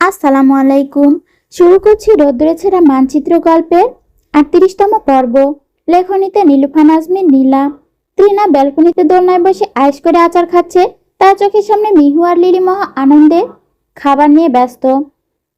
আসসালামু আলাইকুম। শুরু করছি রোদ্দুরে ছেঁড়া মানচিত্র গল্পের ৩৮তম পর্ব। লেখনীতে নীলুফা নাজমিন নীলা। ত্রিনা ব্যালকনিতে দোলনায় বসে আয়েশ করে আচার খাচ্ছে। তার চোখের সামনে মিহু আর লিলি মহা আনন্দে খাবার নিয়ে ব্যস্ত।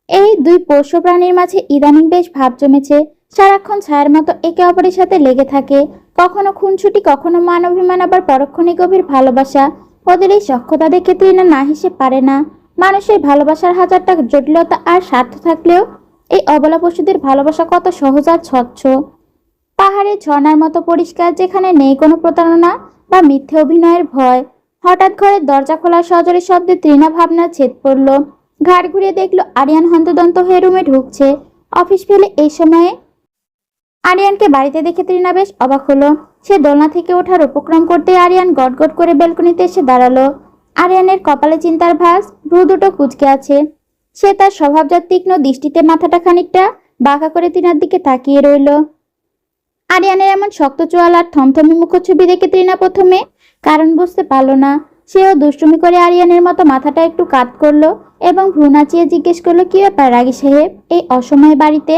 এই দুই পোষ্য প্রাণীর মাঝে ইদানিং বেশ ভাব জমেছে। সারাক্ষণ ছায়ার মতো একে অপরের সাথে লেগে থাকে। কখনো খুনছুটি, কখনো মান অভিমান, আবার পরক্ষণে গভীর ভালোবাসা। ওদের এই সখ্যতা দেখে ত্রিনা না হেসে পারে না। মানুষের ভালোবাসার হাজারটা জটিলতা আর স্বার্থ থাকলেও এই অবলা পশুদের ভালোবাসা কত সহজ আর স্বচ্ছ। পাহাড়ের ঝর্ণার মতো পরিষ্কার, যেখানে নেই কোনো প্রতারণা বা মিথ্যে অভিনয়ের ভয়। হঠাৎ ঘরের দরজা খোলার সজোরে শব্দে তৃণা ভাবনার ছেদ পড়ল। ঘাড় ঘুরিয়ে দেখলো আরিয়ান হন্তদন্ত হয়ে রুমে ঢুকছে। অফিস ফেলে এই সময়ে আরিয়ানকে বাড়িতে দেখে তৃণা বেশ অবাক হলো। সে দোলনা থেকে ওঠার উপক্রম করতে আরিয়ান গটগট করে ব্যালকনিতে এসে দাঁড়ালো। আরিয়ানের কপালে চিন্তার ভাঁজ, ভ্রু দুটো কুঁচকে আছে। সে তার স্বভাবজাত তীক্ষ্ণ দৃষ্টিতে মাথাটা খানিকটা বাঁকা করে তৃণার দিকে তাকিয়ে রইল। আরিয়ানের এমন শক্ত চোয়াল আর থমথমে মুখচ্ছবি দেখে তৃণা প্রথমে কারণ বুঝতে পারল না। সেও দুষ্টুমি করে আরিয়ানের মতো মাথাটা একটু কাত করলো এবং ভ্রু নাচিয়ে জিজ্ঞেস করলো, কি ব্যাপার রাগী সাহেব, এই অসময়ে বাড়িতে?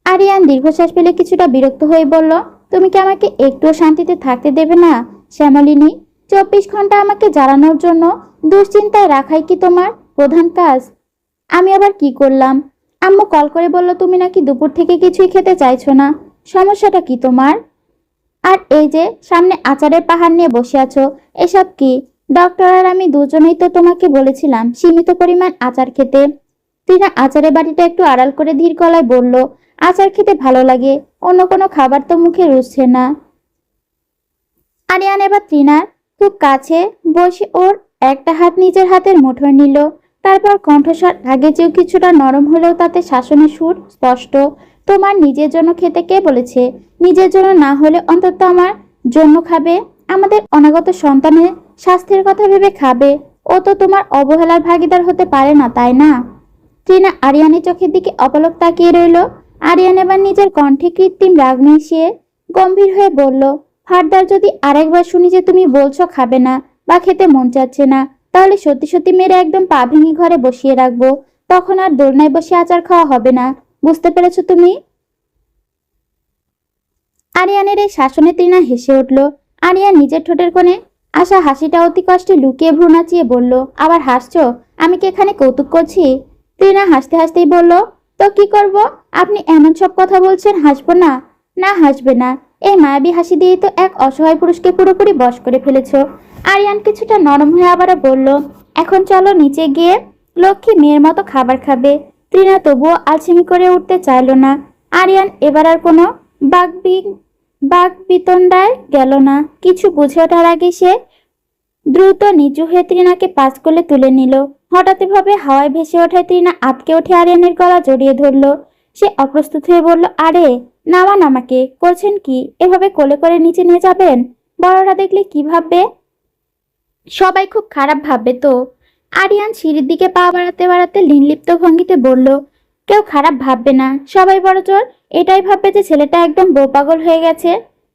আরিয়ান দীর্ঘশ্বাস ফেলে কিছুটা বিরক্ত হয়ে বলল, তুমি কি আমাকে একটুও শান্তিতে থাকতে দেবে না শ্যামলিনী? 24 ঘন্টা আমাকে জ্বালানোর জন্য দুশ্চিন্তায় রাখাই কি তোমার প্রধান কাজ? আমি আবার কি করলাম? আম্মু কল করে বলল তুমি নাকি দুপুর থেকে কিছুই খেতে চাইছো না। সমস্যাটা কি তোমার? আর এই যে সামনে আচারের পাহাড় নিয়ে বসে আছো, এসব কি? ডক্টর আর আমি দুজনেই তো তোমাকে বলেছিলাম সীমিত পরিমাণ আচার খেতে। টিনা আচারের বাটিটা একটু আড়াল করে ধীর গলায় বলল, আচার খেতে ভালো লাগে, অন্য কোনো খাবার তো মুখে রুচছে না। আরিয়ান এবার ত্রিনার খুব কাছে বসে ওর একটা হাত নিজের হাতের মুঠোয় নিল। তারপর কণ্ঠস্বর আগের চেয়েও কিছুটা নরম হলেও তাতে শাসনের সুর স্পষ্ট। তোমার নিজের জন্য খেতে কে বলেছে? নিজের জন্য না হলে অন্তত আমার জন্য খাবে। আমাদের অনাগত সন্তানের স্বাস্থ্যের কথা ভেবে খাবে। ও তো তোমার অবহেলার ভাগিদার হতে পারে না, তাই না? ত্রিনা আরিয়ানের চোখের দিকে অপলক তাকিয়ে রইল। আরিয়ান এবার নিজের কণ্ঠে কৃত্রিম রাগ মিশিয়ে গম্ভীর হয়ে বলল, ফারদার যদি আরেকবার শুনি যে তুমি বলছো খাবে না বা খেতে মন চাচ্ছে না, তাহলে সত্যি সত্যি মেরে একদম পা ভেঙে ঘরে বসিয়ে রাখবো। তখন আর দোলনায় বসে আচার খাওয়া হবে না। বুঝতে পেরেছো তুমি? আরিয়ানের এই শাসনে তৃণা হেসে উঠল। আরিয়ান নিজের ঠোঁটের কোণে আসা হাসিটা অতি কষ্টে লুকিয়ে ভ্রু নাচিয়ে বলল, আবার হাসছো? আমি কি এখানে কৌতুক করছি? তৃণা হাসতে হাসতেই বলল, তো কি করব? আপনি এমন সব কথা বলছেন, হাসবো না? না, হাসবে না। এই মায়াবী হাসি দিয়েই তো এক অসহায় পুরুষকে পুরোপুরি বশ করে ফেলেছো। আরিয়ান কিছুটা নরম হয়ে আবারও বলল, এখন চলো নিচে গিয়ে লক্ষ্মী মেয়ের মতো খাবার খাবে। তৃণা তবুও আলসেমি করে উঠতে চাইল না। আরিয়ান এবার আর কোনো বাকবি বাকবিতণ্ডায় গেল না। কিছু বুঝে ওঠার আগে সে দ্রুত নিচু হয়ে তৃণাকে পাশ কোলে তুলে নিল। হঠাৎ ভাবে হাওয়ায় ভেসে ওঠায় তৃণা আটকে উঠে আরিয়ানের গলা জড়িয়ে ধরল। সে অপ্রস্তুত হয়ে বলল, আরে নামান আমাকে, করছেন কি? এভাবে কোলে করে নিচে নিয়ে যাবেন? বড়রা দেখলে কি ভাববে? সবাই খুব খারাপ ভাববে তো। আরিয়ান সিঁড়ির দিকে পা বাড়াতে বাড়াতে লিনলিপ্ত ভঙ্গিতে বলল, কেউ খারাপ ভাববে না, সবাই বড়জোর এটাই ভাববে যে ছেলেটা একদম বউপাগল হয়ে গেছে।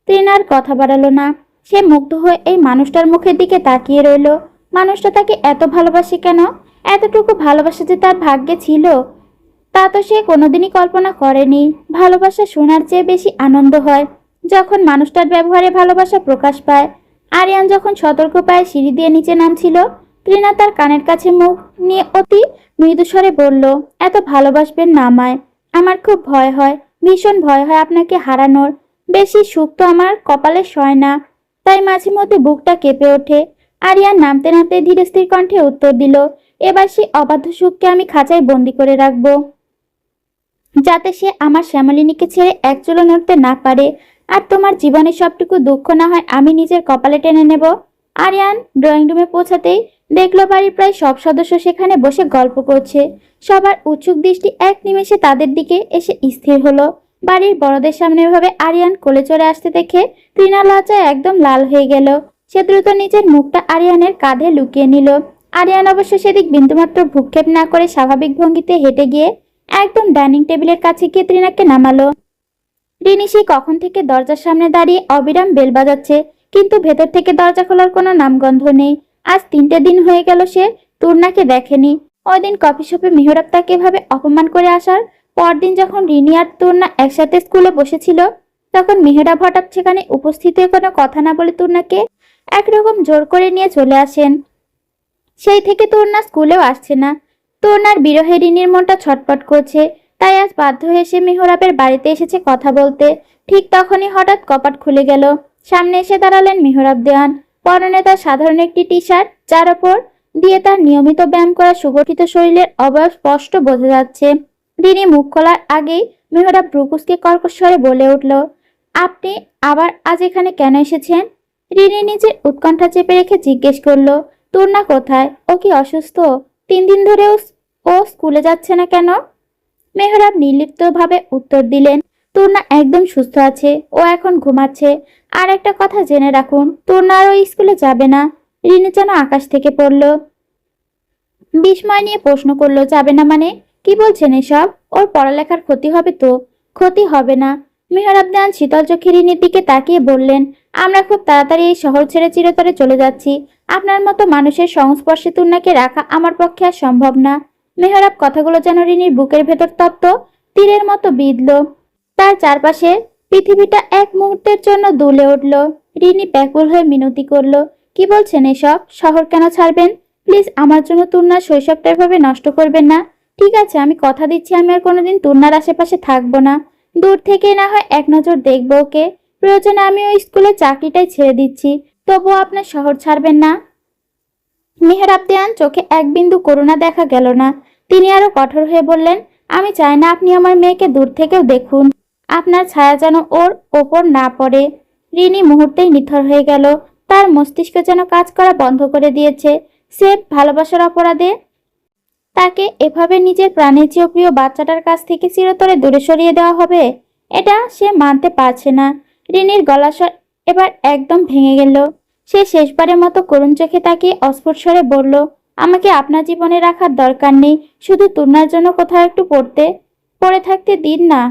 তৃণার কথা বাড়ালো না। সে মুগ্ধ হয়ে এই মানুষটার মুখের দিকে তাকিয়ে রইল। মানুষটা তাকে এত ভালোবাসে কেন? এতটুকু ভালোবাসা যে তার ভাগ্যে ছিল তা তো সে কোনোদিনই কল্পনা করেনি। ভালোবাসা শোনার চেয়ে বেশি আনন্দ হয় যখন মানুষটার ব্যবহারে ভালোবাসা প্রকাশ পায়। আরিয়ান যখন সতর্ক পায়ে সিঁড়ি দিয়ে নিচে নামছিল, তৃণা তার কানের কাছে মুখ নিয়ে অতি মৃদুস্বরে বলল, এত ভালোবাসবেন না আমায়। আমার খুব ভয় হয়, ভীষণ ভয় হয় আপনাকে হারানোর। বেশি সুখ তো আমার কপালে সয় না, তাই মাঝে মধ্যে বুকটা কেঁপে ওঠে। আরিয়ান নামতে নামতে ধীরে স্থির কণ্ঠে উত্তর দিল, এবার সেই অবাধ্য সুখকে আমি খাঁচায় বন্দি করে রাখবো, যাতে সে আমার শ্যামলিনীকে ছেড়ে এক চুলো নড়তে না পারে। আর তোমার জীবনে সবটুকু দুঃখ না হয় আমি নিজের কপালে টেনে নেব। আরিয়ান ড্রয়িং রুমে পৌঁছাতেই দেখলো বাড়ির প্রায় সব সদস্য সেখানে বসে গল্প করছে। সবার উৎসুক দৃষ্টি এক নিমেষে তাদের দিকে এসে স্থির হলো। বাড়ির বড়দের সামনে ভাবে আরিয়ান কোলে চড়ে আসতে দেখে তৃণা লজ্জায় একদম লাল হয়ে গেল। সে দ্রুত নিজের মুখটা আরিয়ানের কাঁধে লুকিয়ে নিল। আরিয়ান অবশ্য সেদিক বিন্দুমাত্র ভ্রুক্ষেপ না করে স্বাভাবিক ভঙ্গিতে হেঁটে গিয়ে একদম ডাইনিং টেবিলের কাছে গিয়ে তৃণাকে নামালো। রিনি সেই কখন থেকে দরজার সামনে দাঁড়িয়ে অবিরাম বেল বাজাচ্ছে, কিন্তু ভেতর থেকে দরজা খোলার কোনো নামগন্ধ নেই। আজ 3টে দিন হয়ে গেল সে তুর্নাকে দেখেনি। ওই দিন কফি শপে মেহরাব তাকে এভাবে অপমান করে আসার পরদিন যখন রিনি আর তুর্না একসাথে স্কুলে বসেছিল, তখন মেহরাব হঠাৎ সেখানে উপস্থিত হয়ে কোনো কথা না বলে তুর্নাকে একরকম জোর করে নিয়ে চলে আসেন। সেই থেকে তুর্না স্কুলেও আসছে না। তুর্নার বিরহে রিনির মনটা ছটফট করছে, তাই আজ বাধ্য হয়ে সে মেহরাবের বাড়িতে এসেছে কথা বলতে। ঠিক তখনই হঠাৎ কপাট খুলে গেল। সামনে এসে দাঁড়ালেন মেহরাব দেওয়ান। পরনে তার সাধারণ একটি টি শার্ট, যার ওপর দিয়ে তার নিয়মিত ব্যায়াম করা সুগঠিত শরীরের অবয়ব স্পষ্ট বোঝা যাচ্ছে। রিনি মুখ খোলার আগেই মেহরাব ব্রুকুসকে কর্কশ স্বরে বলে উঠল, আপনি আবার আজ এখানে কেন এসেছেন? রিনি নিজের উৎকণ্ঠা চেপে রেখে জিজ্ঞেস করলো, তুর্না কোথায়? ও কি অসুস্থ? 3 দিন ধরে ও স্কুলে যাচ্ছে না কেন? মেহরাব নির্লিপ্তভাবে উত্তর দিলেন, তুর্না একদম সুস্থ আছে, ও এখন ঘুমাচ্ছে। আর একটা কথা জেনে রাখুন, তুর্না আর ওই স্কুলে যাবে না। রিনি যেন আকাশ থেকে পড়ল। বিস্ময় নিয়ে প্রশ্ন করলো, যাবে না মানে? কি বলছেন এসব? ওর পড়ালেখার ক্ষতি হবে তো? ক্ষতি হবে না। মেহরাব দেওয়ান শীতল চোখে রিনির দিকে তাকিয়ে বললেন, আমরা খুব তাড়াতাড়ি এই শহর ছেড়ে চিরতরে চলে যাচ্ছি। আপনার মতো মানুষের সংস্পর্শে তুর্নাকে রাখা আমার পক্ষে আর সম্ভব না। মেহরাব কথাগুলো যেন রিনির বুকের ভেতর তপ্ত তীরের মতো বিঁধল। তার চারপাশে পৃথিবীটা এক মুহূর্তের জন্য দুলে উঠল। রিনি ব্যাকুল হয়ে মিনতি করল, কি বলছেন এসব? শহর কেন ছাড়বেন? প্লিজ আমার জন্য তুর্নার শৈশবটা এভাবে নষ্ট করবেন না। ঠিক আছে, আমি কথা দিচ্ছি আমি আর কোনোদিন তুর্নার আশেপাশে থাকবো না। দূর থেকে না হয় এক নজর দেখবো ওকে। প্রয়োজনে আমি ওই স্কুলে চাকরিটাই ছেড়ে দিচ্ছি, তবুও আপনার শহর ছাড়বেন না। মেহরাব দেওয়ান চোখে এক বিন্দু করুণা দেখা গেল না। তিনি আরো কঠোর হয়ে বললেন, আমি চাই না আপনি আমার মেয়েকে দূর থেকেও দেখুন। আপনার ছায়া যেন ওর ওপর না পড়ে। রিনি মুহূর্তেই নিথর হয়ে গেল। তার মস্তিষ্ক যেন কাজ করা বন্ধ করে দিয়েছে। সে ভালোবাসার অপরাধে তাকে এভাবে নিজের প্রাণের চেয়েও প্রিয় বাচ্চাটার কাছ থেকে চিরতরে দূরে সরিয়ে দেওয়া হবে, এটা সে মানতে পারছে না। রিনির গলা স্বর এবার একদম ভেঙে গেল। সে শেষবারের মতো করুণ চোখে তাকিয়ে অস্ফুট স্বরে বলল, আমাকে আপনার জীবনে রাখার দরকার নেই, শুধু তুর্নার জন্য কোথাও একটু পড়ে থাকতে দিন না।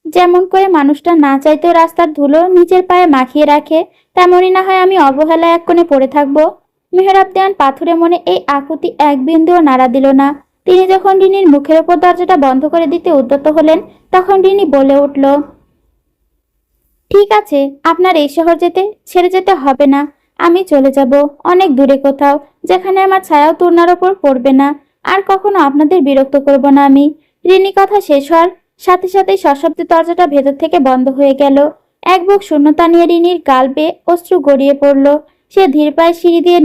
যেমন করে মানুষটা না চাইতেও রাস্তার ধুলো নিজের পায়ে মাখিয়ে রাখে, তেমনই না হয় আমি অবহেলায় এক কোণে পড়ে থাকবো। মেহরাব দেওয়ান পাথুরে মনে এই আকুতি এক বিন্দুও নাড়া দিল না। তিনি যখন রিনির মুখের ওপর দরজাটা বন্ধ করে দিতে উদ্যত হলেন, তখন রিনি বলে উঠল, ঠিক আছে, আপনার এই শহর ছেড়ে যেতে হবে না। আমি চলে যাব অনেক দূরে কোথাও, যেখানে আমার ছায়াও তুর্নার ওপর পড়বে না। আর কখনো আপনাদের বিরক্ত করব না আমি। রিনি কথা শেষ হওয়ার সাথে সাথেই সশব্দে দরজাটা ভেতর থেকে বন্ধ হয়ে গেল। এক বুক শূন্যতা নিয়ে রিনির গাল বেয়ে অশ্রু গড়িয়ে পড়ল। সে ধীর পায়ে সিঁড়ি দিয়ে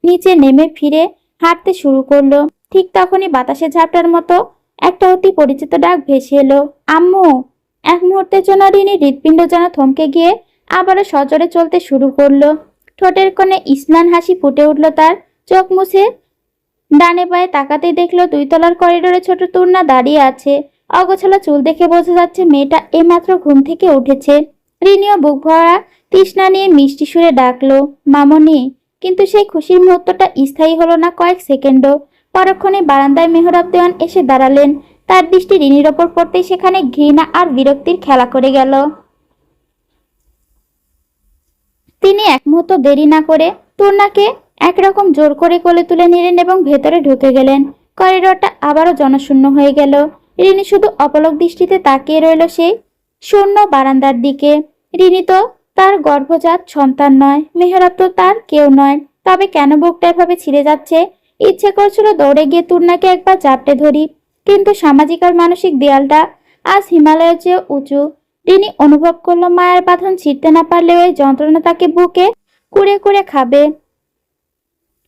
নিচে নেমে ফিরে হাঁটতে শুরু করলো। ঠিক তখনই বাতাসে ঝাপটার মতো একটা অতি পরিচিত ডাক ভেসে এলো, আম্মু। এক মুহূর্তের জন্য রিনির হৃৎপিণ্ড যেন থমকে গিয়ে আবারও সজোরে চলতে শুরু করলো। ঠোঁটের কোণে ইসলান হাসি ফুটে উঠল তার। চোখ মুছে ডানে বায়ে তাকাতেই দেখলো 2 তলার করিডোরে ছোট তুর্না দাঁড়িয়ে আছে। অগোছালো চুল দেখে বোঝা যাচ্ছে মেয়েটা এইমাত্র ঘুম থেকে উঠেছে। রিনিও বুক ভরা তৃষ্ণা নিয়ে মিষ্টি সুরে ডাকলো, মামনি। কিন্তু সেই খুশির মুহূর্তটা স্থায়ী হলো না কয়েক সেকেন্ডও। পরক্ষণে বারান্দায় মেহরাব দেওয়ান এসে দাঁড়ালেন। তার দৃষ্টি রিনির ওপর পড়তেই সেখানে ঘৃণা আর বিরক্তির খেলা করে গেল। তিনি এক মুহূর্ত দেরি না করে তুর্নাকে একরকম জোর করে কোলে তুলে নিলেন এবং ভেতরে ঢুকে গেলেন। করিডোরটা আবারও জনশূন্য হয়ে গেল। রিনি শুধু অপলক দৃষ্টিতে তাকিয়ে রইল সেই শূন্য বারান্দার দিকে। রিনি তো তার গর্ভজাত সন্তান নয়, মেহরাব তো তার কেউ নয়। তবে কেন বুকটা এভাবে ছিঁড়ে যাচ্ছে? ইচ্ছে করছিল দৌড়ে গিয়ে তুর্নাকে একবার চাপটে ধরি, কিন্তু সামাজিক আর মানসিক দেয়ালটা আজ হিমালয়ের চেয়ে উঁচু। রিনি অনুভব করলো মায়ের বাঁধন ছিঁড়তে না পারলেও এই যন্ত্রণা তাকে বুকে কুড়ে কুড়ে খাবে।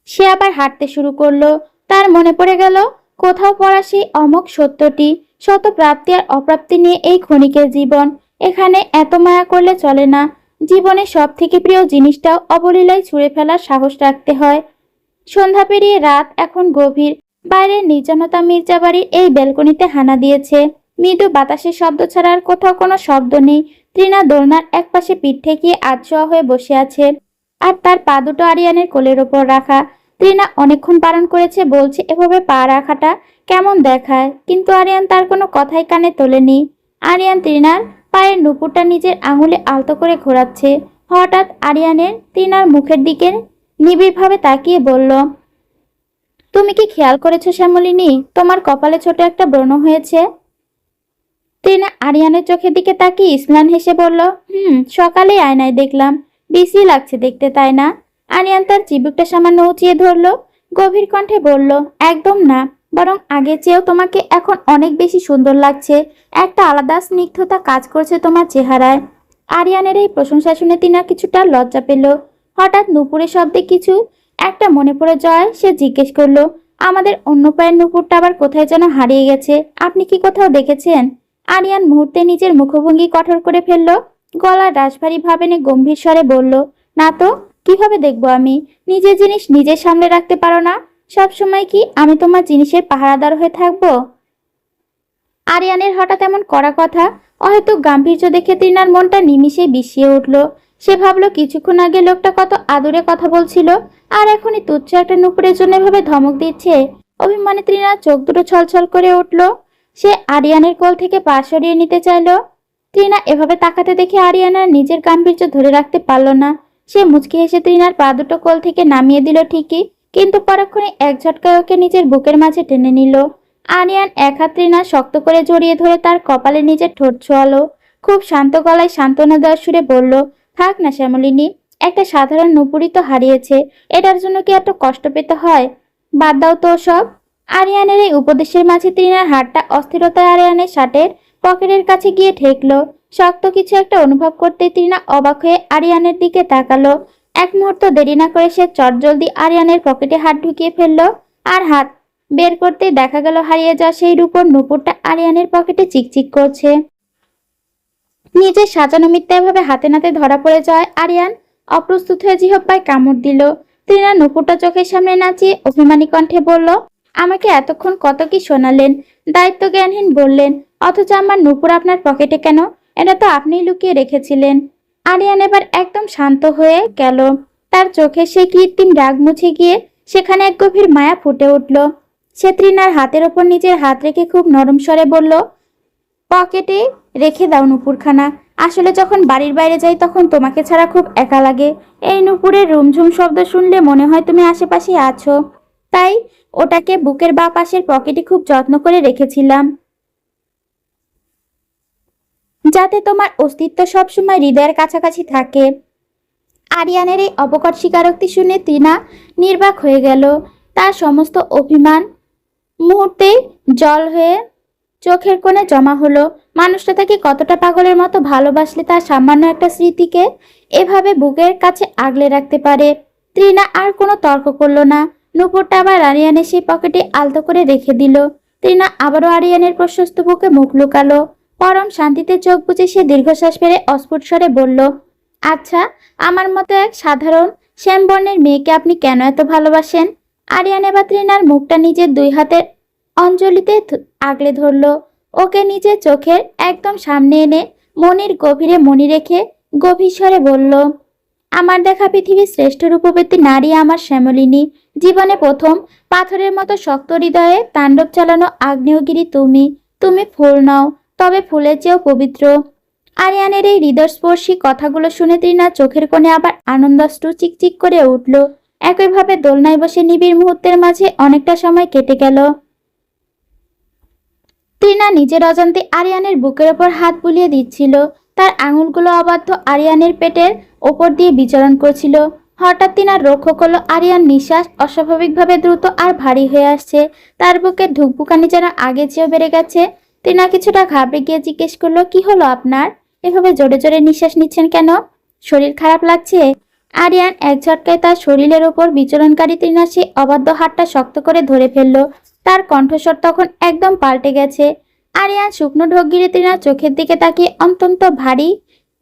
সে আবার হাঁটতে শুরু করলো। তার মনে পড়ে গেল কোথাও পড়া সেই অমোঘ সত্যটি, শত প্রাপ্তি আর অপ্রাপ্তি নিয়ে এই ক্ষণিকের জীবন। এখানে এত মায়া করলে চলে না। জীবনের সব থেকে প্রিয় জিনিসটাও অবলীলায় ছুঁড়ে ফেলার সাহস রাখতে হয়। সন্ধ্যা পেরিয়ে রাত এখন গভীর। বাইরের নির্জনতা মির্জাবাড়ির এই ব্যালকনিতে হানা দিয়েছে। মৃদু বাতাসের শব্দ ছাড়া আর কোথাও কোনো শব্দ নেই। তৃণা দোলনার একপাশে পিঠ ঠেকিয়ে আধশোয়া হয়ে বসে আছে, আর তার পা দুটো আরিয়ানের কোলের ওপর রাখা। তৃণা অনেকক্ষণ বারণ করেছে, বলছে এভাবে পা রাখাটা কেমন দেখায়, কিন্তু আরিয়ান তার কোনো কথাই কানে তোলেনি। আরিয়ান তৃণার পায়ের নুপুরটা নিজের আঙুলে আলতো করে ঘোরাচ্ছে। হঠাৎ আরিয়ানের তৃণার মুখের দিকে নিবিড়ভাবে তাকিয়ে বলল, তুমি কি খেয়াল করেছো শ্যামলিনী, তোমার কপালে ছোট একটা ব্রণ হয়েছে? টিনা আরিয়ানের চোখের দিকে তাকিয়ে স্নান হেসে বলল, সকালে আয়নায় দেখলাম, বিশ্রী লাগছে দেখতে, তাই না? আরিয়ান তার চিবুকটা সামান্য উঁচিয়ে ধরলো, গভীর কণ্ঠে বলল, একদম না, বরং আগের চেয়েও তোমাকে এখন অনেক বেশি সুন্দর লাগছে। একটা আলাদা স্নিগ্ধতা কাজ করছে তোমার চেহারায়। আরিয়ানের এই প্রশংসা শুনে টিনা কিছুটা লজ্জা পেল। হঠাৎ নুপুরের শব্দে কিছু একটা মনে পড়ে যাওয়ায় সে জিজ্ঞেস করলো, আমাদের অন্য পায়ের নুপুরটা আবার কোথায় যেন হারিয়ে গেছে, আপনি কি কোথাও দেখেছেন? আরিয়ান মুহূর্তে নিজের মুখভঙ্গি কঠোর করে ফেলল, গলার রাশভারী ভাব এনে গম্ভীর স্বরে বলল, না তো, কিভাবে দেখবো আমি? নিজের জিনিস নিজের সামনে রাখতে পারো না? সবসময় কি আমি তোমার জিনিসের পাহারাদার হয়ে থাকবো? আরিয়ানের হঠাৎ এমন কড়া কথা হয়তো গাম্ভীর্য দেখে টিনার মনটা নিমিষে বিষিয়ে উঠল। সে ভাবলো কিছুক্ষণ আগে লোকটা কত আদুরে কথা বলছিল, আর এখনই তুচ্ছ একটা নুপুরের জন্য এভাবে ধমক দিচ্ছে। অভিমানে টিনার চোখ দুটো ছলছল করে উঠল। সে আরিয়ানের কোল থেকে পা সরিয়ে নিতে চাইল। টিনা এভাবে তাকাতে দেখে আরিয়ানার নিজের গাম্ভীর্য ধরে রাখতে পারল না। সে মুচকি হেসে টিনার পা দুটো কোল থেকে নামিয়ে দিল ঠিকই, কিন্তু পরক্ষণে এক ঝটকায় ওকে নিজের বুকের মাঝে টেনে নিল। আরিয়ান এক হাত টিনা শক্ত করে জড়িয়ে ধরে তার কপালে নিজের ঠোঁট ছোঁয়ালো। খুব শান্ত গলায় সান্ত্বনা দেওয়ার সুরে বলল, থাক না শ্যামলিনী, একটা সাধারণ নুপুরই তো হারিয়েছে, এটার জন্য কি এত কষ্ট পেতে হয়? বাদ দাও তো সব। আরিয়ানের এই উপদেশের মাঝে টিনার হাতটা অস্থিরতায় আরিয়ানের শার্টের পকেটের কাছে গিয়ে ঠেকলো। শক্ত কিছু একটা অনুভব করতে টিনা অবাক হয়ে আরিয়ানের দিকে তাকালো। এক মুহূর্ত দেরি না করে সে চটজলদি আরিয়ানের পকেটে হাত ঢুকিয়ে ফেললো, আর হাত বের করতেই দেখা গেল হারিয়ে যাওয়া সেই রূপোর নুপুরটা আরিয়ানের পকেটে চিকচিক করছে। নিজের সাজানো মিথ্যা এভাবে হাতে নাতে ধরা পড়ে যায় আরিয়ান অপ্রস্তুত হয়ে জিহ্বায় কামড় দিল। টিনা নুপুরটা চোখের সামনে নাচিয়ে অভিমানী কণ্ঠে বলল, আমাকে এতক্ষণ কত কি শোনালেন, দায়িত্ব জ্ঞানহীন বললেন, অথচ আমার নুপুর আপনার পকেটে কেন? এটা তো আপনিই লুকিয়ে রেখেছিলেন। আরিয়ান এবার একদম শান্ত হয়ে গেল। তার চোখে সেই কৃত্রিম রাগ মুছে গিয়ে সেখানে এক গভীর মায়া ফুটে উঠল। সে ত্রিনার হাতের ওপর নিজের হাত রেখে খুব নরম স্বরে বলল, পকেটে রেখে দাও নুপুরখানা। আসলে যখন বাড়ির বাইরে যাই তখন তোমাকে ছাড়া খুব একা লাগে। এই নুপুরের রুমঝুম শব্দ শুনলে মনে হয় তুমি আশেপাশে আছো, তাই ওটাকে বুকের বাঁ পাশের পকেটে খুব যত্ন করে রেখেছিলাম, যাতে তোমার অস্তিত্ব সবসময় হৃদয়ের কাছাকাছি থাকে। আরিয়ানের এই অবকট স্বীকারোক্তি শুনে টিনা নির্বাক হয়ে গেল। তার সমস্ত অভিমান মুহূর্তে জল হয়ে চোখের কোণে জমা হলো। মানুষটা তাকে কতটা পাগলের মতো ভালোবাসলে তার সামান্য একটা স্মৃতিকে এভাবে বুকের কাছে আগলে রাখতে পারে। ত্রিনা আর কোনো তর্ক করলো না। নুপুরটা আবার আরিয়ানের সেই পকেটে আলতো করে রেখে দিল। ত্রিনা আবারও আরিয়ানের প্রশস্ত বুকে মুখ লুকালো। পরম শান্তিতে চোখ বুজে সে দীর্ঘশ্বাস ফেলে অস্ফুট স্বরে বলল, আচ্ছা, আমার মতো এক সাধারণ শ্যামবর্ণের মেয়েকে আপনি কেন এত ভালোবাসেন? আরিয়ান এবার ত্রিনার মুখটা নিজের দুই হাতের অঞ্জলিতে আগলে ধরল। ওকে নিজের চোখের একদম সামনে এনে মনির গভীরে মনি রেখে গভীর স্বরে বলল, আমার দেখা পৃথিবীর শ্রেষ্ঠ রূপবতী নারী আমার শ্যামলিনী। জীবনে প্রথম পাথরের মতো শক্ত হৃদয়ে তাণ্ডব চালানো আগ্নেয়গিরি তুমি। তুমি ফুল নাও, তবে ফুলের চেয়েও পবিত্র। আরিয়ানের এই হৃদয়স্পর্শী কথাগুলো শুনে ত্রিনার চোখের কোণে আবার আনন্দাশ্রু চিকচিক করে উঠল। একইভাবে দোলনায় বসে নিবিড় মুহূর্তের মাঝে অনেকটা সময় কেটে গেল। ত্রিনা নিজের অজান্তে আরিয়ানের বুকের ওপর হাত বুলিয়ে দিচ্ছিল। তার আঙুলগুলো অবাধ্য আরিয়ানের পেটের ওপর দিয়ে বিচরণ করছিল। হঠাৎ ত্রিনা লক্ষ্য করলো আরিয়ান নিঃশ্বাস অস্বাভাবিকভাবে দ্রুত আর ভারী হয়ে আসছে। তার বুকে ধুকপুকানি যেন আগে চেয়েও বেড়ে গেছে। ত্রিনা কিছুটা ঘাবড়ে গিয়ে জিজ্ঞেস করলো, কি হলো আপনার? এভাবে জোরে জোরে নিঃশ্বাস নিচ্ছেন কেন? শরীর খারাপ লাগছে? আরিয়ান এক ঝটকায় তার শরীরের ওপর বিচরণকারী ত্রিনার সেই অবাধ্য হাতটা শক্ত করে ধরে ফেললো। তার কণ্ঠস্বর তখন একদম পাল্টে গেছে। আরিয়ান শুকনো ঢোক গিরে ত্রিনার চোখের দিকে তাকিয়ে অত্যন্ত ভারী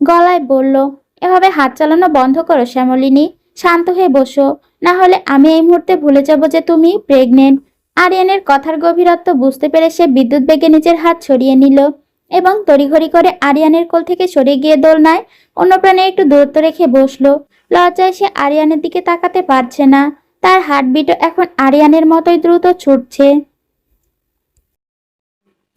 গলায় বলল, এভাবে হাত চালানো বন্ধ করো শ্যামলিনী, শান্ত হয়ে বসো, না হলে আমি এই মুহূর্তে ভুলে যাব যে তুমি প্রেগনেন্ট। আরিয়ানের কথার গভীরত্ব বুঝতে পেরে সে বিদ্যুৎ বেগে নিজের হাত ছড়িয়ে নিল এবং তড়িঘড়ি করে আরিয়ানের কোল থেকে সরে গিয়ে দোলনায় অন্য প্রাণে একটু দূরত্ব রেখে বসলো। লজ্জায় সে আরিয়ানের দিকে তাকাতে পারছে না। তার হার্টবিটও এখন আরিয়ানের মতোই দ্রুত ছুটছে।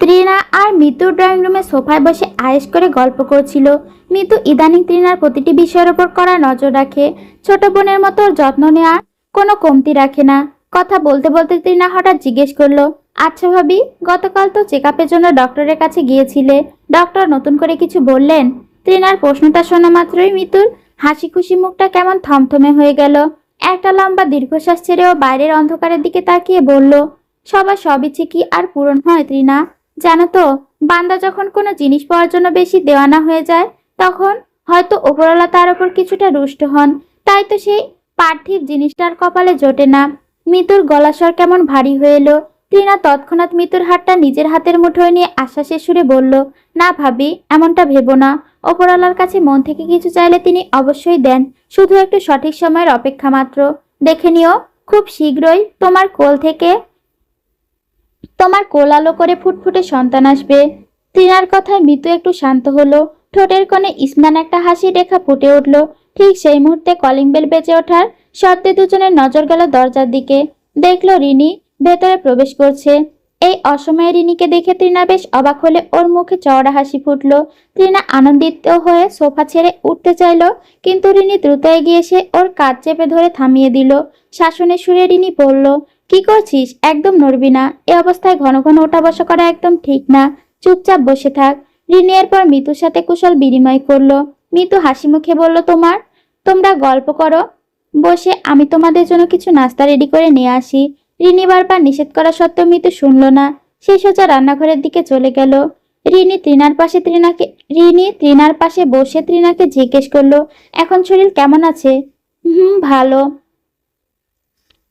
ত্রিনা আর মিতু ড্রয়িং রুমে সোফায় বসে আয়েশ করে গল্প করছিল। মিতু ইদানিং ত্রিনার প্রতিটি বিষয়ের ওপর কড়া নজর রাখে। ছোট বোনের মতো যত্ন নেওয়ার কোনো কমতি রাখে না। কথা বলতে বলতে তৃণা হঠাৎ জিজ্ঞেস করলো, আচ্ছা ভাবি, গতকাল তো চেক আপের জন্য ডক্টরের কাছে গিয়েছিলে, ডক্টর নতুন করে কিছু বললেন? তৃণার প্রশ্নটা শোনা মাত্রই মিতুর হাসি খুশি মুখটা কেমন থমথমে হয়ে গেল। একটা লম্বা দীর্ঘশ্বাস ছেড়েও বাইরের অন্ধকারের দিকে তাকিয়ে বলল, সবার সব ইচ্ছে কি আর পূরণ হয় তৃণা? জানো তো, বান্দা যখন কোনো জিনিস পাওয়ার জন্য বেশি দেওয়ানা হয়ে যায়, তখন হয়তো ওপরওয়ালা তার ওপর কিছুটা রুষ্ট হন। তাই তো সেই পার্থিব জিনিসটার কপালে জোটে না। মিতুর গলাস্বর কেমন ভারী হয়ে এলো। তৃণা তৎক্ষণাৎ মিতুর হাতটা নিজের হাতের মুঠোয় নিয়ে আশ্বাসের সুরে বলল, না ভাবি, এমনটা ভেবো না। ওপরওয়ালার কাছে মন থেকে কিছু চাইলে তিনি অবশ্যই দেন, শুধু একটু সঠিক সময়ের অপেক্ষা মাত্র। দেখে নিও, খুব শীঘ্রই তোমার কোল আলো করে ফুটফুটে সন্তান আসবে। তৃণার কথায় মিতু একটু শান্ত হলো। ঠোঁটের কোণে স্নান একটা হাসি রেখা ফুটে উঠল। ঠিক সেই মুহূর্তে কলিং বেল বেজে ওঠার শব্দে দুজনের নজর গেল দরজার দিকে। দেখলো রিনি ভেতরে প্রবেশ করছে। এই অসময়ে রিনিকে দেখে তৃণা বেশ অবাক হলে ওর মুখে চওড়া হাসি ফুটলো। তৃণা আনন্দিত হয়ে সোফা ছেড়ে উঠতে চাইল, কিন্তু রিনি দ্রুত এগিয়ে এসে ওর কাঁধ চেপে ধরে থামিয়ে দিল। শাসনের সুরে রিনি বলল, কি করছিস? একদম নড়বি না। এ অবস্থায় ঘন ঘন ওঠা বসা করা একদম ঠিক না। চুপচাপ বসে থাক। রিনি এরপর মিতুর সাথে কুশল বিনিময় করলো। মিতু হাসি মুখে বলল, তোমরা গল্প করো বসে, আমি তোমাদের জন্য কিছু নাস্তা রেডি করে নিয়ে আসি। রিনি বারবার নিষেধ করা সত্ত্বেও মিতু শুনল না। সে সোজা রান্নাঘরের দিকে চলে গেল। রিনি তৃণার পাশে বসে তৃণাকে জিজ্ঞেস করলো, এখন শরীর কেমন আছে? ভালো।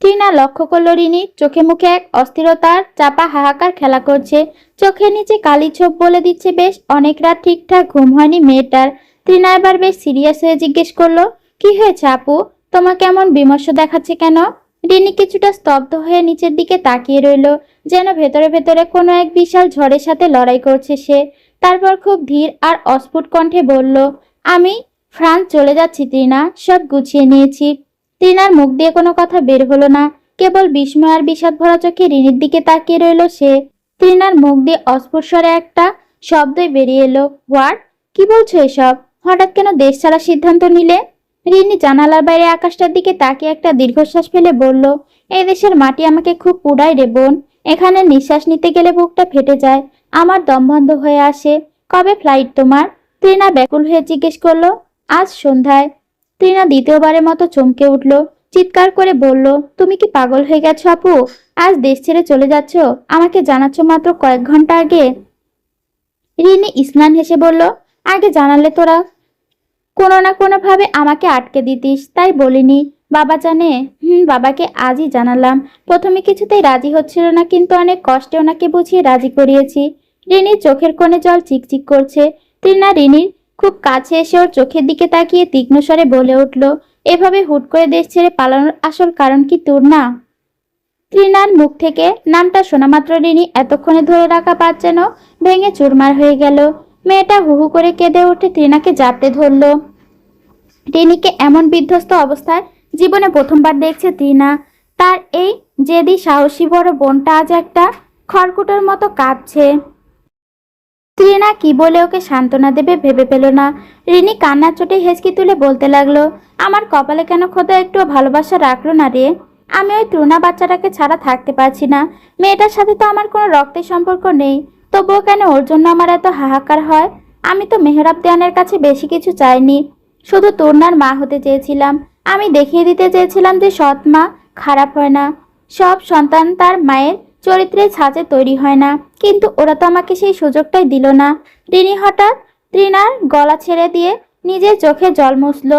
তৃণা লক্ষ্য করলো রিনি চোখে মুখে এক অস্থিরতার চাপা হাহাকার খেলা করছে। চোখের নিচে কালি ছোপ বলে দিচ্ছে বেশ অনেক রাত ঠিকঠাক ঘুম হয়নি মেয়েটার। তৃণা এবার বেশ সিরিয়াস হয়ে জিজ্ঞেস করলো, কি হয়েছে আপু? তোমাকে এমন বিমর্ষ দেখাচ্ছে কেন? রিনি কিছুটা স্তব্ধ হয়ে নিচের দিকে তাকিয়ে রইল, যেন ভেতরে ভেতরে কোনো এক বিশাল ঝড়ের সাথে লড়াই করছে সে। তারপর খুব ধীর আর অস্ফুট কণ্ঠে বলল, আমি ফ্রান্স চলে যাচ্ছি তৃণা, সব গুছিয়ে নিয়েছি। তৃণার মুখ দিয়ে কোনো কথা বের হলো না, কেবল বিস্ময় আর বিষাদ ভরা চোখে রিনির দিকে তাকিয়ে রইল সে। তৃণার মুখ দিয়ে অস্ফুট স্বরে একটা শব্দই বেরিয়ে এলো, হোয়াট? কি বলছো এসব? হঠাৎ কেন দেশ ছাড়ার সিদ্ধান্ত নিলে? রিনি জানালার বাইরে আকাশটার দিকে তাকিয়ে একটা দীর্ঘশ্বাস ফেলে বলল, এই দেশের মাটি আমাকে খুব পুড়ায় রে বোন। এখানে নিঃশ্বাস নিতে গেলে বুকটা ফেটে যায়, আমার দম বন্ধ হয়ে আসে। কবে ফ্লাইট তোমার? তৃণা ব্যাকুল হয়ে জিজ্ঞেস করলো। আজ সন্ধ্যায়। তৃণা দ্বিতীয়বারের মতো চমকে উঠল, চিৎকার করে বলল, তুমি কি পাগল হয়ে গেছো আপু? আজ দেশ ছেড়ে চলে যাচ্ছ? আমাকে জানাচ্ছ মাত্র কয়েক ঘন্টা আগে। রিনি স্নান হেসে বলল, আগে জানালে তোরা কোনো না কোনো ভাবে আমাকে আটকে দিতিস, তাই বলিনি। বাবা জানে? বাবাকে আজই জানালাম। প্রথমে কিছুতেই রাজি হচ্ছিল না, কিন্তু অনেক কষ্টে ওনাকে বুঝিয়ে রাজি করিয়েছি। রিনির চোখের কোণে জল চিকচিক করছে। তৃণা রিনির খুব কাছে এসে ওর চোখের দিকে তাকিয়ে তীক্ষ্ণ স্বরে বলে উঠল, এভাবে হুট করে দেশ ছেড়ে পালানোর আসল কারণ কি তোর না? তৃণার মুখ থেকে নামটা শোনা মাত্র রিনি এতক্ষণে ধরে রাখা বাদ যেন ভেঙে চুরমার হয়ে গেল। মেয়েটা হু হু করে কেঁদে উঠে তৃণাকে জাপটে ধরল। রিনিকে এমন বিধ্বস্ত অবস্থায় জীবনে প্রথমবার দেখছে তৃণা। তার এই জেদি সাহসী বড় বোনটা আজ একটা খড়কুটোর মতো কাঁদছে। তৃণা কি বলে ওকে সান্ত্বনা দেবে ভেবে পেল না। রিনি কান্নার চোটে হেসকি তুলে বলতে লাগলো, আমার কপালে কেন খোদা একটু ভালোবাসা রাখলো না রে? আমি ওই তৃণা বাচ্চাটাকে ছাড়া থাকতে পারছি না। মেয়েটার সাথে তো আমার কোনো রক্তের সম্পর্ক নেই, তবুও কেন ওর জন্য আমার এত হাহাকার হয়? আমি তো মেহরাব দেওয়ানের কাছে বেশি কিছু চাইনি, শুধু তরুণার মা হতে চেয়েছিলাম। আমি দেখিয়ে দিতে চেয়েছিলাম যে সৎ মা খারাপ হয় না, সব সন্তান তার মায়ের চরিত্রের ছাঁচে তৈরি হয় না, কিন্তু ওরা তো আমাকে সেই সুযোগটাই দিল না। রিনি হঠাৎ তৃণার গলা ছেড়ে দিয়ে নিজের চোখে জল মুছল।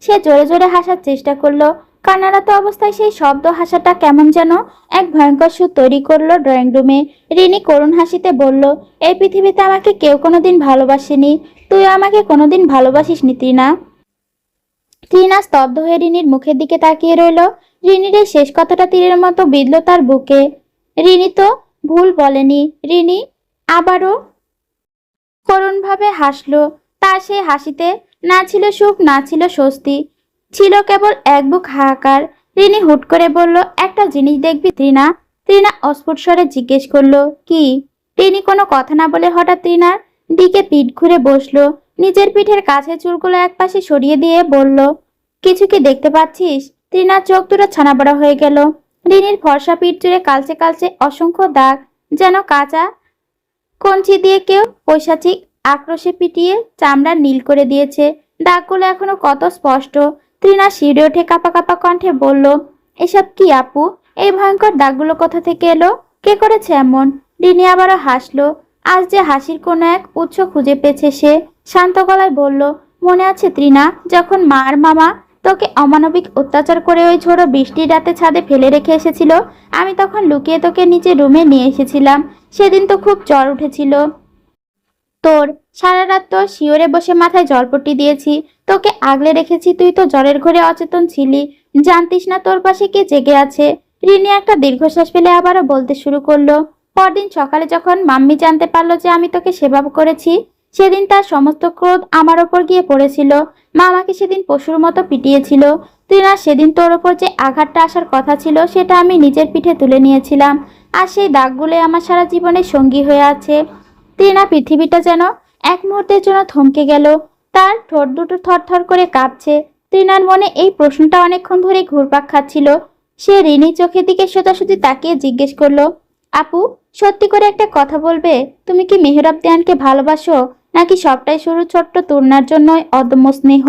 সে জোরে জোরে হাসার চেষ্টা করলো। কান্নারত অবস্থায় সেই শব্দ হাসাটা কেমন যেন এক ভয়ঙ্কর সুর তৈরি করলো ড্রয়িং রুমে। রিনি করুণ হাসিতে বলল, এই পৃথিবীতে আমাকে কেউ কোনোদিন ভালোবাসেনি, তুই আমাকে কোনোদিন ভালোবাসিস নি তৃণা। তৃণা স্তব্ধ হয়ে রিনির মুখের দিকে তাকিয়ে রইল। রিনির এই শেষ কথাটা তীরের মতো বিঁধল তার বুকে। রিনি তো ভুল বলেনি। রিনি আবারও করুণভাবে হাসলো। তার সেই হাসিতে না ছিল সুখ, না ছিল স্বস্তি, ছিল কেবল এক বুক হাহাকার। রিনি হুট করে বলল, একটা জিনিস দেখবি তৃণা? তৃণা অস্ফুট স্বরে জিজ্ঞেস করলো, কি? রিনি কোনো কথা না বলে হঠাৎ তৃণার দিকে পিঠ ঘুরে বসলো। নিজের পিঠের কাছে চুলগুলো একপাশে সরিয়ে দিয়ে বলল, কিছু কি দেখতে পাচ্ছিস? তৃণার চোখ দুটো ছানাবড়া হয়ে গেল। রিনির ফর্সা পিঠ জুড়ে কালচে কালচে অসংখ্য দাগ, যেন কাঁচা কঞ্চি দিয়ে কেউ পৈশাচিক আক্রোশে পিটিয়ে চামড়া নীল করে দিয়েছে। দাগগুলো এখনো কত স্পষ্ট। তৃণা শিউরে ওঠে কাঁপা কাঁপা কণ্ঠে বলল, এসব কি আপু? এই ভয়ঙ্কর দাগগুলো কোথা থেকে এলো? কে করেছে এমন? রিনি আবারও হাসলো। আজ যে হাসির কোনো এক উৎস খুঁজে পেয়েছে সে। শান্ত গলায় বলল, মনে আছে তৃণা, যখন মা আর মামা তোকে অমানবিক অত্যাচার করে ওই ঝোড়ো বৃষ্টির রাতে ছাদে ফেলে রেখে এসেছিল? আমি তখন লুকিয়ে তোকে নিচে রুমে নিয়ে এসেছিলাম। সেদিন তো খুব জ্বর উঠেছিল তোর। সারা রাত তোর শিওরে বসে মাথায় জলপট্টি দিয়েছি, তোকে আগলে রেখেছি। তুই তো জ্বরের ঘরে অচেতন ছিলি, জানতিস না তোর পাশে কে জেগে আছে। রিনি একটা দীর্ঘশ্বাস ফেলে আবারও বলতে শুরু করলো, পরদিন সকালে যখন মাম্মি জানতে পারলো যে আমি তোকে সেবা করেছি, সেদিন তার সমস্ত ক্রোধ আমার ওপর গিয়ে পড়েছিল। মা আমাকে সেদিন পশুর মতো পিটিয়েছিল। তুই না, সেদিন তোর ওপর যে আঘাতটা আসার কথা ছিল সেটা আমি নিজের পিঠে তুলে নিয়েছিলাম, আর সেই দাগগুলো আমার সারা জীবনের সঙ্গী হয়ে আছে। তৃণা পৃথিবীটা যেন এক মুহূর্তের জন্য থমকে গেল। তার ঠোঁট দুটো থরথর করে কাঁপছে। তৃণার মনে এই প্রশ্নটা অনেকক্ষণ ধরে ঘুরপাক খাচ্ছিল। সে রিনির চোখের দিকে সোজাসুজি তাকিয়ে জিজ্ঞেস করলো, আপু, সত্যি করে একটা কথা বলবে? তুমি কি মেহরাব দেয়ানকে ভালোবাসো, নাকি সবটাই শুরু ছোট্ট তূর্ণার জন্যই অদম্য স্নেহ?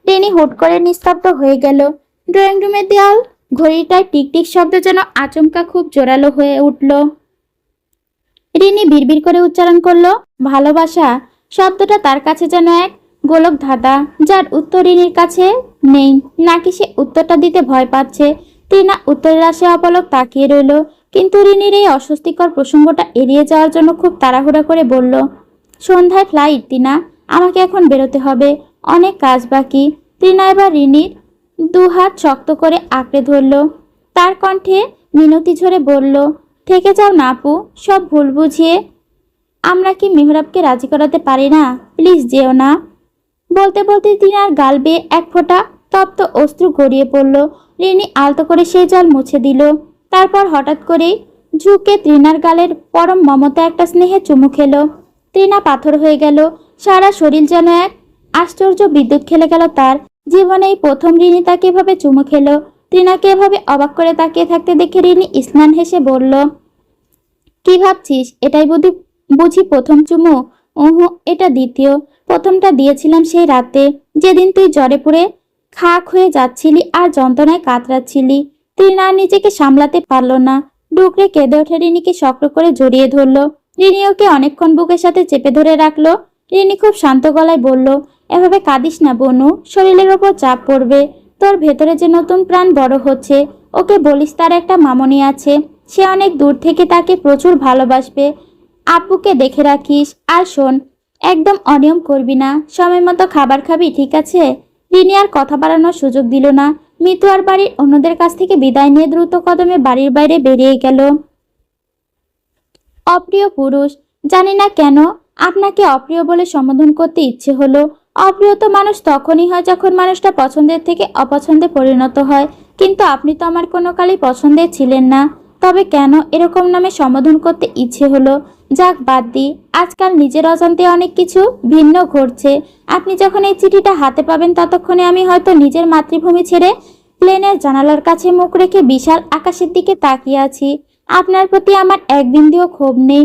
রিনি হুট করে নিস্তব্ধ হয়ে গেল। ড্রয়িং রুমের দেয়াল ঘড়িটায় টিকটিক শব্দ যেন আচমকা খুব জোরালো হয়ে উঠল। রিনি বিড়বিড় করে উচ্চারণ করলো, ভালোবাসা শব্দটা তার কাছে যেন এক গোলক ধাঁধা, যার উত্তর রিনির কাছে নেই। নাকি সে উত্তরটা দিতে ভয় পাচ্ছে? তৃণা উত্তরের আশে অপলক তাকিয়ে রইল, কিন্তু রিনির এই অস্বস্তিকর প্রসঙ্গটা এড়িয়ে যাওয়ার জন্য খুব তাড়াহুড়া করে বলল, সন্ধ্যায় ফ্লাইট তৃণা, আমাকে এখন বেরোতে হবে, অনেক কাজ বাকি। তৃণা এবার রিনির দুহাত শক্ত করে আঁকড়ে ধরল। তার কণ্ঠে মিনতি ঝরে বলল, থেকে যাও না আপু, সব ভুল বুঝিয়ে আমরা কি মেহরাবকে রাজি করাতে পারি না? প্লিজ যেও না। বলতে বলতে তৃণার গাল বেয়ে এক ফোঁটা তপ্ত অশ্রু গড়িয়ে পড়ল। রিনি আলতো করে সেই জল মুছে দিল। তারপর হঠাৎ করেই ঝুঁকে তৃণার গালের পরম মমতা একটা স্নেহে চুমু খেলো। তৃণা পাথর হয়ে গেল। সারা শরীর যেন এক আশ্চর্য বিদ্যুৎ খেলে গেল তার। জীবনে এই প্রথম রিনি তাকে এভাবে চুমু খেলো। তৃণাকে এভাবে অবাক করে তাকিয়ে থাকতে দেখে রিনি স্নান হেসে বলল, কি ভাবছিস? এটাই বুঝি প্রথম চুমু? ওহো, এটা দ্বিতীয়। প্রথমটা দিয়েছিলাম সেই রাতে, যেদিন তুই জ্বরে পুড়ে খাক হয়ে যাচ্ছিলি আর যন্ত্রণায় কাতরাচ্ছিলি। তৃণা নিজেকে সামলাতে পারল না, ডুকরে কেঁদে ওঠে রিনিকে শক্ত করে জড়িয়ে ধরলো। রিনি ওকে অনেকক্ষণ বুকের সাথে চেপে ধরে রাখলো। রিনি খুব শান্ত গলায় বলল, এভাবে কাঁদিস না বনু, শরীরের ওপর চাপ পড়বে। তোর ভেতরে যে নতুন প্রাণ বড় হচ্ছে, ওকে বলিস তার একটা মামনি আছে, সে অনেক দূর থেকে তাকে প্রচুর ভালোবাসবে। আব্বুকে দেখে রাখিস। আর শোন, একদম অনিয়ম করবি না, সময় মতো খাবার খাবি, ঠিক আছে? রিনি আর কথা বাড়ানোর সুযোগ দিল না। মিতু আর বাড়ির অন্যদের কাছ থেকে বিদায় নিয়ে দ্রুত কদমে বাড়ির বাইরে বেরিয়ে গেল। অপ্রিয় পুরুষ, জানি না কেন আপনাকে অপ্রিয় বলে সম্বোধন করতে ইচ্ছে হলো। অপ্রিয় তো মানুষ তখনই হয় যখন মানুষটা পছন্দের থেকে অপছন্দে পরিণত হয়, কিন্তু আপনি তো আমার কোনো কালই পছন্দের ছিলেন না। তবে কেন এরকম নামে সম্বোধন করতে ইচ্ছে হলো? যাক, বাদ দিই। আজকাল নিজের অজান্তে অনেক কিছু ভিন্ন ঘটছে। আপনি যখন এই চিঠিটা হাতে পাবেন ততক্ষণে আমি হয়তো নিজের মাতৃভূমি ছেড়ে প্লেনের জানালার কাছে মুখ রেখে বিশাল আকাশের দিকে তাকিয়ে আছি। আপনার প্রতি আমার এক বিন্দুও ক্ষোভ নেই।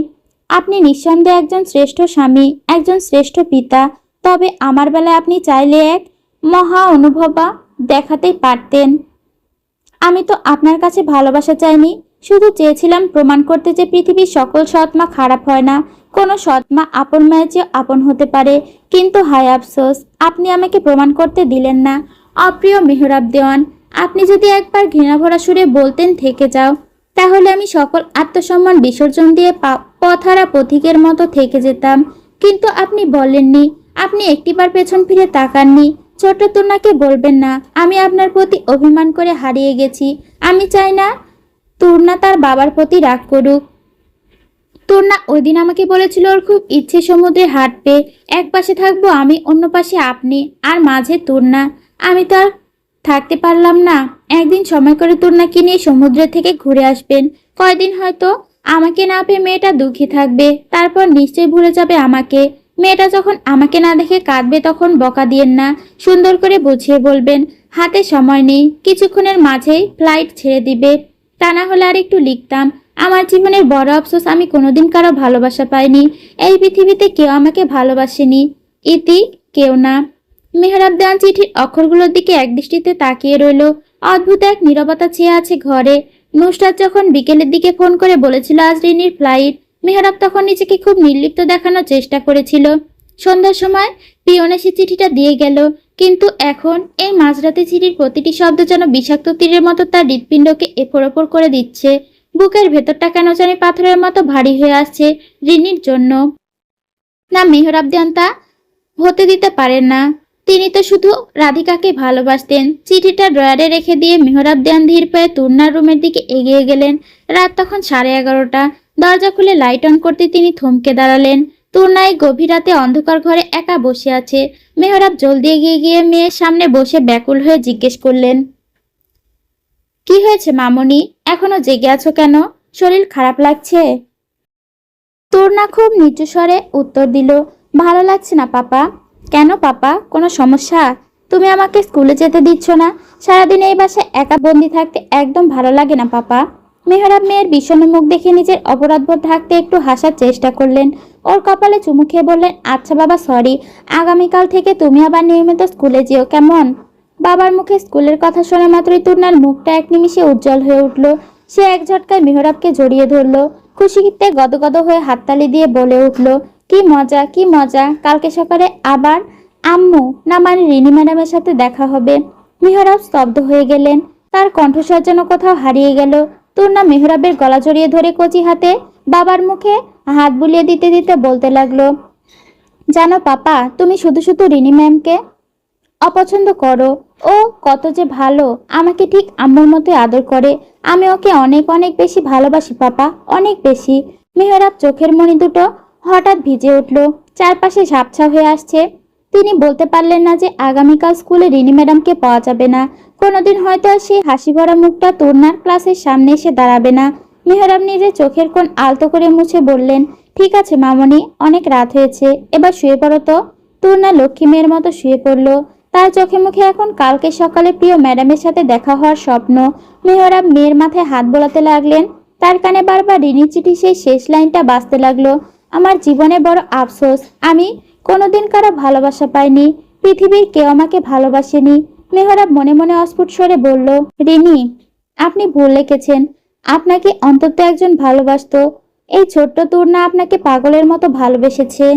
আপনি নিঃসন্দেহে একজন শ্রেষ্ঠ স্বামী, একজন শ্রেষ্ঠ পিতা। তবে আমার বেলায় আপনি চাইলে এক মহা অনুভবা দেখাতেই পারতেন। আমি তো আপনার কাছে ভালোবাসা চাইনি, শুধু চেয়েছিলাম প্রমাণ করতে যে পৃথিবীর সকল সৎমা খারাপ হয় না, কোনো সৎমা আপন মায়ের চেয়ে আপন হতে পারে। কিন্তু হায় আফসোস, আপনি আমাকে প্রমাণ করতে দিলেন না। অপ্রিয় মেহরাব দেওয়ান, আপনি যদি একবার ঘৃণাভরা সুরে বলতেন থেকে যাও, তাহলে আমি সকল আত্মসম্মান বিসর্জন দিয়ে পথহারা পথিকের মতো থেকে যেতাম। কিন্তু আপনি বলেননি, আপনি একটিবার পেছন ফিরে তাকাননি। ছোট তূর্ণাকে বলবেন না আমি আপনার প্রতি অভিমান করে হারিয়ে গেছি। আমি চাই না তূর্ণা তার বাবার প্রতি রাগ করুক। তূর্ণা ওই দিন আমাকে বলেছিল ওর খুব ইচ্ছে সমুদ্রে হাঁটবে, এক পাশে থাকবো আমি, অন্য পাশে আপনি, আর মাঝে তূর্ণা। আমি তো আর থাকতে পারলাম না। একদিন সময় করে তূর্ণাকে নিয়ে সমুদ্র থেকে ঘুরে আসবেন। কয়দিন হয়তো আমাকে না পেয়ে মেয়েটা দুঃখী থাকবে, তারপর নিশ্চয়ই ভুলে যাবে আমাকে। মেয়েটা যখন আমাকে না দেখে কাঁদবে তখন বকা দিয়েন না, সুন্দর করে বুঝিয়ে বলবেন হাতে সময় নেই, কিছুক্ষণের মাঝেই ফ্লাইট ছেড়ে দিবে। তা না হলে আর একটু লিখতাম। আমার জীবনের বড় আফসোস, আমি কোনোদিন কারো ভালোবাসা পাইনি। এই পৃথিবীতে কেউ আমাকে ভালোবাসেনি। ইতি, কেউ না। মেহরাব দেওয়ান চিঠির অক্ষরগুলোর দিকে একদৃষ্টিতে তাকিয়ে রইল। অদ্ভুত এক নীরবতা ছেয়ে আছে ঘরে। নুসরাত যখন বিকেলের দিকে ফোন করে বলেছিল আজ রিনির ফ্লাইট, মেহরাব তখন নিজেকে খুব নির্লিপ্ত দেখানোর চেষ্টা করেছিল। সন্ধ্যার সময় পিয়ন এসে চিঠিটা দিয়ে গেল, কিন্তু এখন এই মাঝরাতে চিঠির প্রতিটি শব্দ যেন বিষাক্ত তীরের মতো তার হৃৎপিণ্ডকে এফোর ওপর করে দিচ্ছে। বুকের ভেতরটা কেন জানি পাথরের মতো ভারী হয়ে আসছে রিনির জন্য। না, মেহরাব দেওয়ান তা হতে দিতে পারেন না। তিনি তো শুধু রাধিকাকে ভালোবাসতেন। চিঠিটা ড্রয়ারে রেখে দিয়ে মেহরাব দেওয়ান ধীর পায়ে তুর্নার রুমের দিকে এগিয়ে গেলেন। রাত তখন 11:30। দরজা খুলে লাইট অন করতে তিনি থমকে দাঁড়ালেন। তুর্না এই গভীর রাতে অন্ধকার ঘরে একা বসে আছে। মেহরাব জলদি এগিয়ে গিয়ে মেয়ের সামনে বসে ব্যাকুল হয়ে জিজ্ঞেস করলেন, কি হয়েছে মামনি? এখনো জেগে আছো কেন? শরীর খারাপ লাগছে? তুর্না খুব নিচু স্বরে উত্তর দিল, ভালো লাগছে না পাপা। কেন পাপা, কোনো সমস্যা? তুমি আমাকে স্কুলে যেতে দিচ্ছ না। সারাদিন এই বাসায় একা বন্দি থাকতে একদম ভালো লাগে না পাপা। মেহরাব মেয়ের বিষণ্ণ মুখ দেখে নিজের অপরাধবোধ ঢাকতে একটু হাসার চেষ্টা করলেন। ওর কপালে চুমু খেয়ে বললেন, আচ্ছা বাবা, সরি। আগামীকাল থেকে তুমি আবার নিয়মিত স্কুলে যেও, কেমন? বাবার মুখে স্কুলের কথা শোনা মাত্রই তুর্নার মুখটা এক নিমিষে উজ্জ্বল হয়ে উঠল। সে এক ঝটকায় মেহরাবকে জড়িয়ে ধরল। খুশিতে গদগদ হয়ে হাততালি দিয়ে বলে উঠল, কি মজা, কি মজা! কালকে সকালে আবার আম্মু, না মানে রিনি ম্যাডামের সাথে দেখা হবে। মেহরাব স্তব্ধ হয়ে গেলেন। তার কণ্ঠস্বর যেন কোথাও হারিয়ে গেল। তুর্না মেহরাবের গলা জড়িয়ে ধরে কচি হাতে বাবার মুখে হাত বুলিয়ে দিতে দিতে বলতে লাগলো, জানো পাপা, তুমি শুধু শুধু রিনি ম্যামকে অপছন্দ করো। ও কত যে ভালো, আমাকে ঠিক আম্মুর মতো আদর করে। আমি ওকে অনেক অনেক বেশি ভালোবাসি পাপা, অনেক বেশি। মেহরাব চোখের মণি দুটো হঠাৎ ভিজে উঠল। চারপাশে ঝাপছা হয়ে আসছে। তিনি বলতে পারলেন না যে আগামীকাল স্কুলে রিনি ম্যাডামকে পাওয়া যাবে না। কোনোদিন হয়তো আর সেই হাসি ভরা মুখটা তুর্নার ক্লাসের সামনে এসে দাঁড়াবে না। মেহরাব নিজের চোখের কোণ আলতো করে মুছে বললেন, ঠিক আছে মামনি, অনেক রাত হয়েছে, এবার শুয়ে পড়ো তো। তুর্না লক্ষ্মী মেয়ের মতো শুয়ে পড়ল। তার চোখে মুখে এখন কালকে সকালে প্রিয় ম্যাডামের সাথে দেখা হওয়ার স্বপ্ন। মেহরাব মেয়ের মাথায় হাত বোলাতে লাগলেন। তার কানে বারবার রিনির চিঠি সেই শেষ লাইনটা বাজতে লাগলো, আমার জীবনে বড় আফসোস, আমি কোনোদিন কারো ভালোবাসা পাইনি। পৃথিবীর কেউ আমাকে ভালোবাসেনি। মেহরাব মনে মনে অস্ফুট স্বরে বলল, রিনি, আপনি ভুল লিখেছেন। আপনাকে অন্তত একজন ভালোবাসতো। এই ছোট্ট তুর্না আপনাকে পাগলের মতো ভালোবেসেছে।